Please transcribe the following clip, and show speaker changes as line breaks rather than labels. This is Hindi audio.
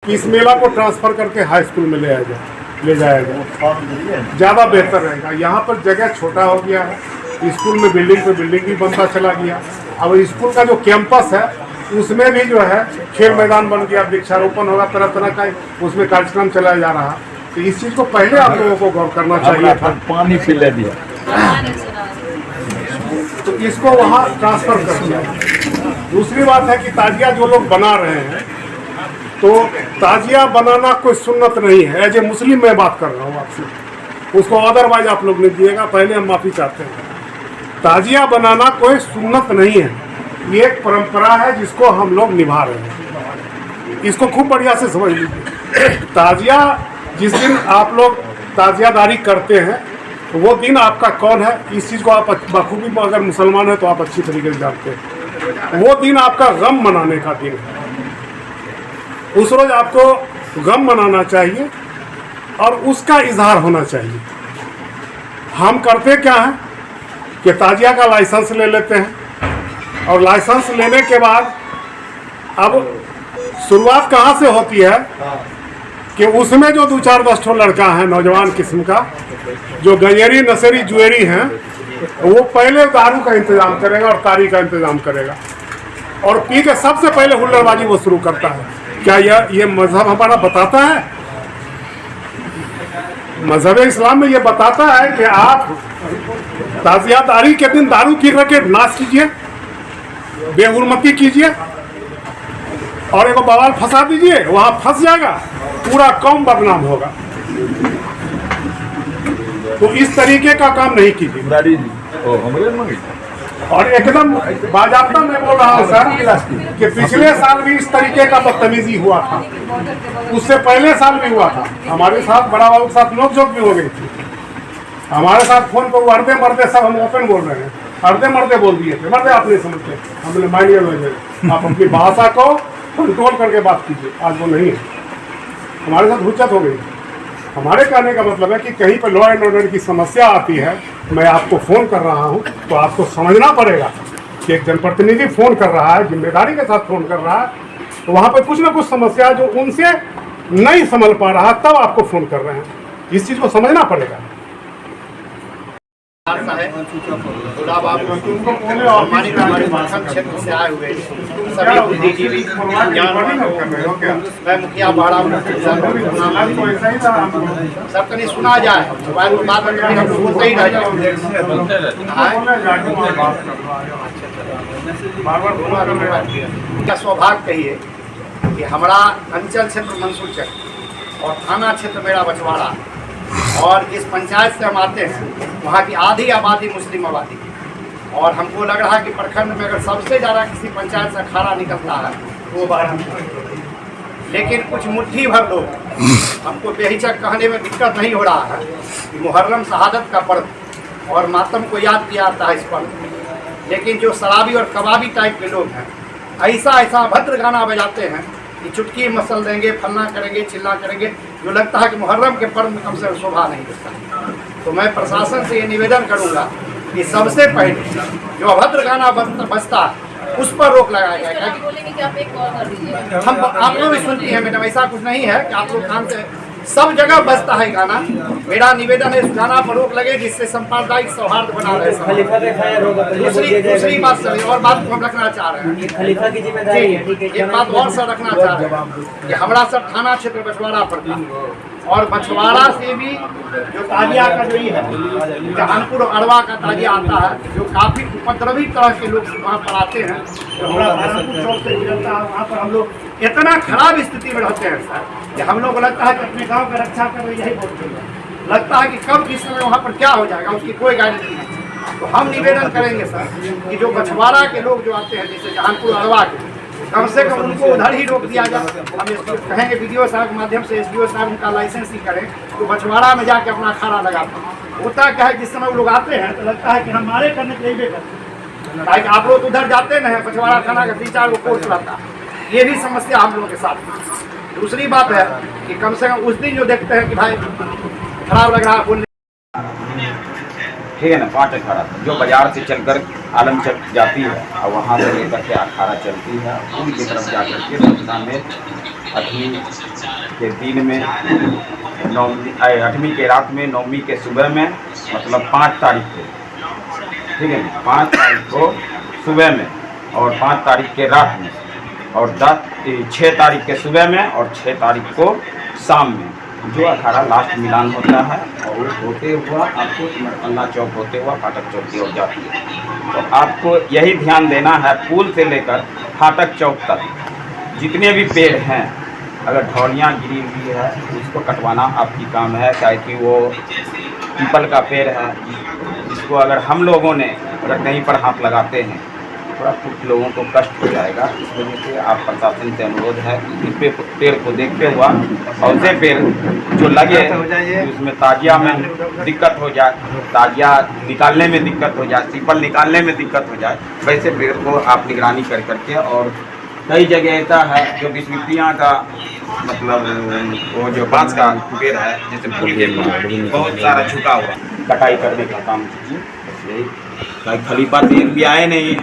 इस मेला को ट्रांसफर करके हाई स्कूल में ले जाया जाए, ज़्यादा बेहतर रहेगा। यहाँ पर जगह छोटा हो गया है, स्कूल में बिल्डिंग पे बिल्डिंग भी बनता चला गया। अब स्कूल का जो कैंपस है उसमें भी जो है खेल मैदान बन गया, वृक्षारोपण होगा, तरह तरह का उसमें कार्यक्रम चलाया जा रहा। तो इस चीज़ को पहले आप लोगों को गौर करना चाहिए था।
पानी पिला दिया
तो इसको वहाँ ट्रांसफर कर दिया। दूसरी बात है कि ताजिया जो लोग बना रहे हैं, तो ताजिया बनाना कोई सुन्नत नहीं है। एज ए मुस्लिम मैं बात कर रहा हूँ आपसे, उसको अदरवाइज आप लोग नहीं दिएगा, पहले हम माफ़ी चाहते हैं। ताजिया बनाना कोई सुन्नत नहीं है, ये एक परंपरा है जिसको हम लोग निभा रहे हैं। इसको खूब बढ़िया से समझ लीजिए। ताजिया जिस दिन आप लोग ताजियादारी करते हैं तो वो दिन आपका कौन है, इस चीज़ को आप बखूबी, अगर मुसलमान है तो आप अच्छी तरीके से जानते हैं। वो दिन आपका गम मनाने का दिन है। उस रोज़ आपको गम मनाना चाहिए और उसका इजहार होना चाहिए। हम करते क्या हैं कि ताजिया का लाइसेंस ले लेते हैं, और लाइसेंस लेने के बाद अब शुरुआत कहाँ से होती है कि उसमें जो 2-4-10 ठो लड़का है नौजवान किस्म का, जो गंजेरी नशेरी जुएरी हैं, वो पहले दारू का इंतज़ाम करेगा और तारी का इंतज़ाम करेगा, और पी के सबसे पहले हुल्लड़बाजी वो शुरू करता है। क्या ये मजहब हमारा बताता है? मजहब इस्लाम में ये बताता है कि आप ताजियादारी के दिन दारू पी करके नाश कीजिए, बेहुरमती कीजिए और एक बवाल फंसा दीजिए, वहां फंस जाएगा, पूरा कौम बदनाम होगा। तो इस तरीके का काम नहीं कीजिए। और एकदम बाजाबता मैं बोल रहा हूँ सर कि पिछले साल भी इस तरीके का बदतमीजी हुआ था, उससे पहले साल भी हुआ था। हमारे साथ बड़ा बाबू के साथ नोक झोंक भी हो गई थी। हमारे साथ फोन पर वो अर्धे मर्दे, सब हम ओपन बोल रहे हैं, अर्धे मर्दे बोल दिए थे, मर्दे आप नहीं समझते, हमने माइंड आप अपनी भाषा को कंट्रोल करके बात कीजिए। आज वो नहीं है, हमारे साथ हुज्जत हो गई। हमारे कहने का मतलब है कि कहीं पर लॉ एंड ऑर्डर की समस्या आती है, मैं आपको फ़ोन कर रहा हूं, तो आपको समझना पड़ेगा कि एक जनप्रतिनिधि फ़ोन कर रहा है, जिम्मेदारी के साथ फ़ोन कर रहा है, तो वहां पर कुछ ना कुछ समस्या जो उनसे नहीं समझ पा रहा, तब आपको फ़ोन कर रहे हैं। इस चीज़ को समझना पड़ेगा।
क्षेत्र से आए हुए सभी बुद्धिजीवी, मैं मुखिया बाड़ा सब कहीं सुना जाए, मोबाइल में बात करके हम लोग बोलते ही रह जाए। क्या सौभाग्य कहिए कि हमारा अंचल क्षेत्र मंसूर चक और थाना क्षेत्र मेरा बछवाड़ा, और इस पंचायत से हम आते हैं, वहाँ की आधी आबादी मुस्लिम आबादी, और हमको लग रहा है कि प्रखंड में अगर सबसे ज़्यादा किसी पंचायत से अखाड़ा निकलता है वो बार, लेकिन कुछ मुट्ठी भर लोग, हमको बेहिचक कहने में दिक्कत नहीं हो रहा है कि मुहर्रम शहादत का पर्व और मातम को याद किया जाता है इस पर्व, लेकिन जो शराबी और कबाबी टाइप के लोग हैं, ऐसा भद्र गाना बजाते हैं कि चुटकी मसल देंगे, फलना करेंगे, चिल्ला करेंगे, जो लगता है कि मुहर्रम के पर्व में कम से कम शोभा नहीं देता। तो मैं प्रशासन से ये निवेदन करूंगा कि सबसे पहले जो अभद्र गाना बजता है उस पर रोक लगाया जाए। हम आप लोग भी सुनती हैं मैडम, ऐसा कुछ नहीं है कि आप लोग कान से, सब जगह बजता है गाना। मेरा निवेदन है इस गाना पर रोक लगे, जिससे सांप्रदायिक सौहार्द बना रहे। दूसरी बात सर, और बात को हम रखना चाह रहे हैं, खलीफा की जिम्मेदारी है, एक बात और सर रखना चाह रहे हैं कि हमारा सब थाना क्षेत्र बछवाड़ा पड़ता है, और बछवाड़ा से भी जो ताजिया का जो है जहानपुर अरवा का ताजिया आता है, जो काफ़ी उपद्रवी तरह के लोग वहाँ पर आते हैं, जो हमारा भारतपुर चौक से गुजरता है, वहाँ पर हम लोग इतना खराब स्थिति में रहते हैं सर कि हम लोग को लगता है कि अपने गांव का रक्षा कर यही बहुत है। लगता है कि कब किस समय वहाँ पर क्या हो जाएगा उसकी कोई गारंटी नहीं। तो हम निवेदन करेंगे सर कि जो बछवाड़ा के लोग जो आते हैं, जैसे जहानपुर अरवा के, कम से कम उनको उधर ही रोक दिया जाए। हम इसको कहेंगे वीडियो साहब के माध्यम से, एसडीओ साहब उनका लाइसेंस ही करें, तो बछवाड़ा में जाके अपना अखाड़ा लगाते हैं। होता क्या है, जिस समय वो लोग आते हैं तो लगता है कि हमारे करने के लिए करते हैं, आप लोग उधर जाते नहीं, बछवाड़ा थाना का 3-4 कोर्स रहता है। ये भी समस्या हम लोगों के साथ। दूसरी बात है कि कम से कम उस दिन जो देखते हैं कि भाई खराब लग रहा है बोलने,
ठीक है ना, 5 अखाड़ा जो बाजार से चलकर आलमचक जाती है और वहाँ से लेकर के अखाड़ा चलती है, पुल की तरफ जाकर के में 8वीं के दिन में, 8वीं के रात में, 9वीं के सुबह में, मतलब 5 तारीख को, ठीक है, 5 तारीख को सुबह में और 5 तारीख के रात में, और 6 तारीख के सुबह में और 6 तारीख को शाम में जो अखाड़ा लास्ट मिलान होता है, और वो होते हुआ आपको मरकल्ला चौक होते हुआ फाटक चौक की ओर जाती है। तो आपको यही ध्यान देना है, पुल से लेकर फाटक चौक तक जितने भी पेड़ हैं, अगर ढौलियाँ गिरी हुई है उसको कटवाना आपकी काम है, चाहे कि वो पीपल का पेड़ है जिसको अगर हम लोगों ने अगर कहीं पर हाथ लगाते हैं थोड़ा कुछ लोगों को कष्ट हो जाएगा। इस वजह से आप प्रशासन से अनुरोध है कि इस पेड़ को देखते हुआ ऐसे पेड़ जो लगे उसमें ताजिया में दिक्कत हो जाए, ताजिया निकालने में दिक्कत हो जाए, पीपल निकालने में दिक्कत हो जाए, वैसे पेड़ को आप निगरानी कर करके। और कई जगह ऐसा है जो विस्मृतियाँ का मतलब वो जो बांस का पेड़ है जैसे पुल के बहुत सारा झुका हुआ, कटाई करने का काम कीजिए। खलीफा तेल भी आए नहीं।